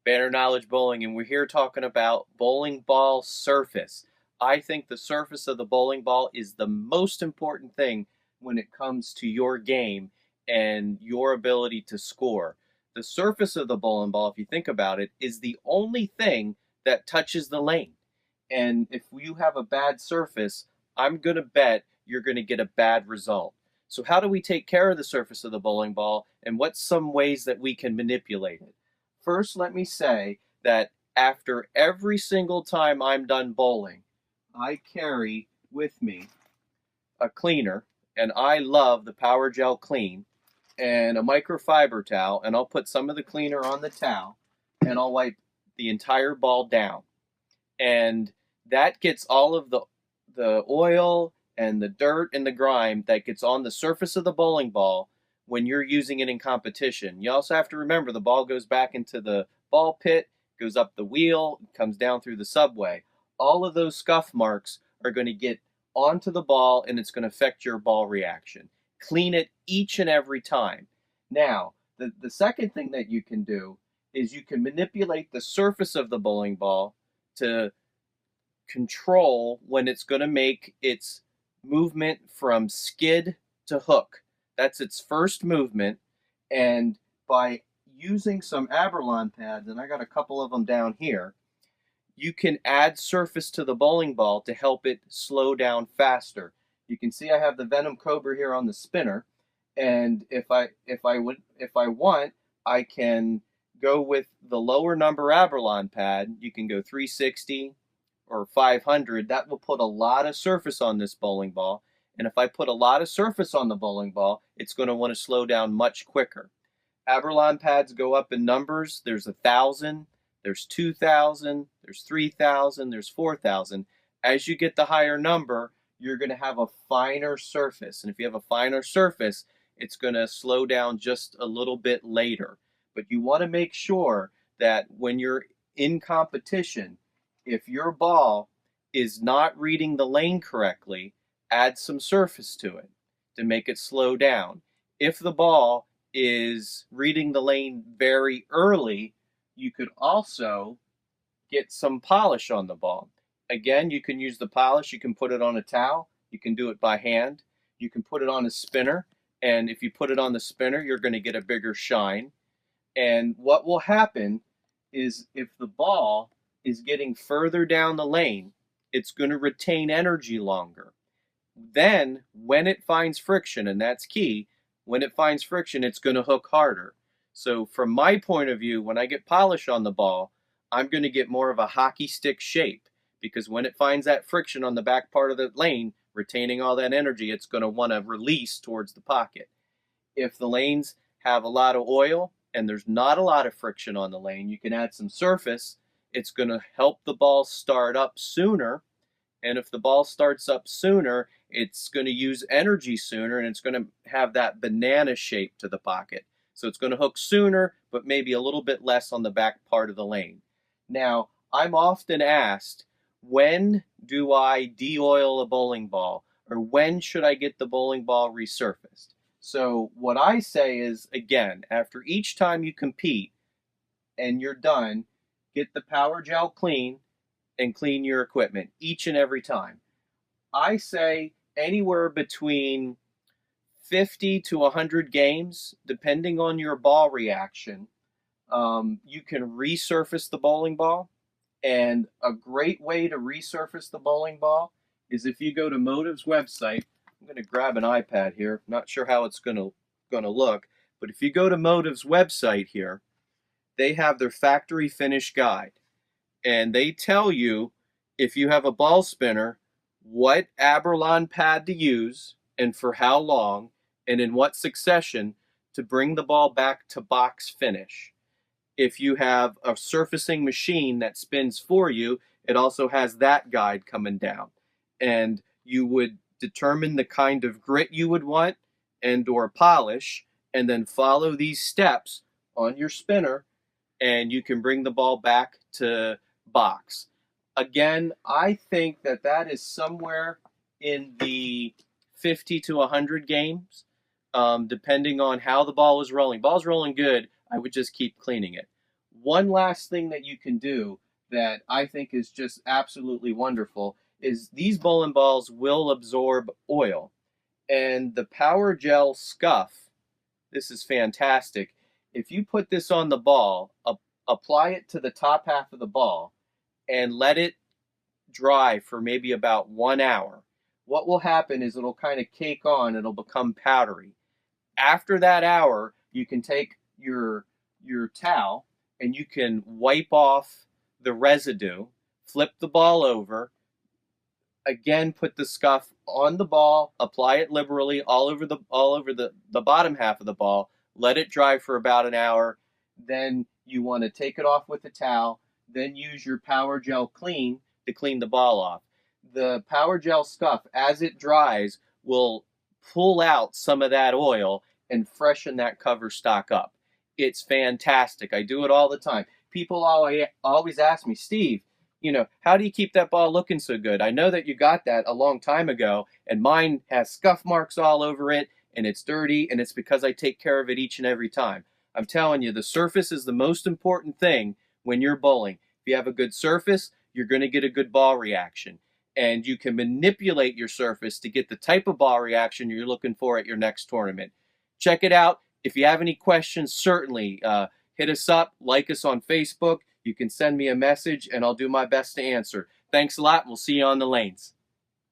Banner Knowledge Bowling, and we're here talking about bowling ball surface. I think the surface of the bowling ball is the most important thing when it comes to your game and your ability to score. The surface of the bowling ball, if you think about it, is the only thing that touches the lane. And if you have a bad surface, I'm going to bet you're going to get a bad result. So, how do we take care of the surface of the bowling ball, and what's some ways that we can manipulate it? First, let me say that after every single time I'm done bowling, I carry with me a cleaner, and I love the Power Gel Clean, and a microfiber towel, and I'll put some of the cleaner on the towel, and I'll wipe the entire ball down. And that gets all of the oil and the dirt and the grime that gets on the surface of the bowling ball when you're using it in competition. You also have to remember the ball goes back into the ball pit, goes up the wheel, comes down through the subway. All of those scuff marks are going to get onto the ball and it's going to affect your ball reaction. Clean it each and every time. Now, the second thing that you can do is you can manipulate the surface of the bowling ball to control when it's going to make its movement from skid to hook. That's its first movement. And by using some Aberlon pads, and I got a couple of them down here, you can add surface to the bowling ball to help it slow down faster. You can see I have the Venom Cobra here on the spinner, and if I want, I can go with the lower number Aberlon pad. You can go 360 or 500. That will put a lot of surface on this bowling ball. And if I put a lot of surface on the bowling ball, it's going to want to slow down much quicker. Aberlon pads go up in numbers. There's 1,000, there's 2,000, there's 3,000, there's 4,000. As you get the higher number, you're going to have a finer surface. And if you have a finer surface, it's going to slow down just a little bit later. But you want to make sure that when you're in competition, if your ball is not reading the lane correctly, add some surface to it to make it slow down. If the ball is reading the lane very early, you could also get some polish on the ball. Again, you can use the polish, you can put it on a towel, you can do it by hand, you can put it on a spinner, and if you put it on the spinner, you're going to get a bigger shine. And what will happen is if the ball is getting further down the lane, it's going to retain energy longer. Then, when it finds friction, and that's key, when it finds friction, it's going to hook harder. So, from my point of view, when I get polish on the ball, I'm going to get more of a hockey stick shape because when it finds that friction on the back part of the lane, retaining all that energy, it's going to want to release towards the pocket. If the lanes have a lot of oil and there's not a lot of friction on the lane, you can add some surface. It's going to help the ball start up sooner. And if the ball starts up sooner, it's going to use energy sooner and it's going to have that banana shape to the pocket. So it's going to hook sooner, but maybe a little bit less on the back part of the lane. Now, I'm often asked, when do I de-oil a bowling ball? Or when should I get the bowling ball resurfaced? So what I say is, again, after each time you compete and you're done, get the Power Gel Clean and clean your equipment each and every time. I say anywhere between 50 to 100 games, depending on your ball reaction, you can resurface the bowling ball. And a great way to resurface the bowling ball is if you go to Motiv's website. I'm going to grab an iPad here. Not sure how it's going to look, but if you go to Motiv's website here, they have their factory finish guide, and they tell you if you have a ball spinner, what Aberlon pad to use and for how long and in what succession to bring the ball back to box finish. If you have a surfacing machine that spins for you, it also has that guide coming down. And you would determine the kind of grit you would want and or polish, and then follow these steps on your spinner, and you can bring the ball back to box. Again, I think that that is somewhere in the 50 to 100 games, depending on how the ball is rolling. Ball's rolling good, I would just keep cleaning it. One last thing that you can do that I think is just absolutely wonderful is these bowling balls will absorb oil. And the Power Gel Scuff, this is fantastic. If you put this on the ball, apply it to the top half of the ball, and let it dry for maybe about 1 hour, what will happen is it'll kind of cake on, it'll become powdery. After that hour, you can take your towel and you can wipe off the residue, flip the ball over, again put the scuff on the ball, apply it liberally all over the bottom half of the ball, let it dry for about an hour. Then you want to take it off with a towel, then use your Power Gel Clean to clean the ball off. The Power Gel Scuff, as it dries, will pull out some of that oil and freshen that cover stock up. It's fantastic. I do it all the time. People always ask me, Steve, how do you keep that ball looking so good? I know that you got that a long time ago, and mine has scuff marks all over it, and it's dirty, and it's because I take care of it each and every time. I'm telling you, the surface is the most important thing when you're bowling. If you have a good surface, you're going to get a good ball reaction. And you can manipulate your surface to get the type of ball reaction you're looking for at your next tournament. Check it out. If you have any questions, certainly hit us up, like us on Facebook. You can send me a message, and I'll do my best to answer. Thanks a lot, and we'll see you on the lanes.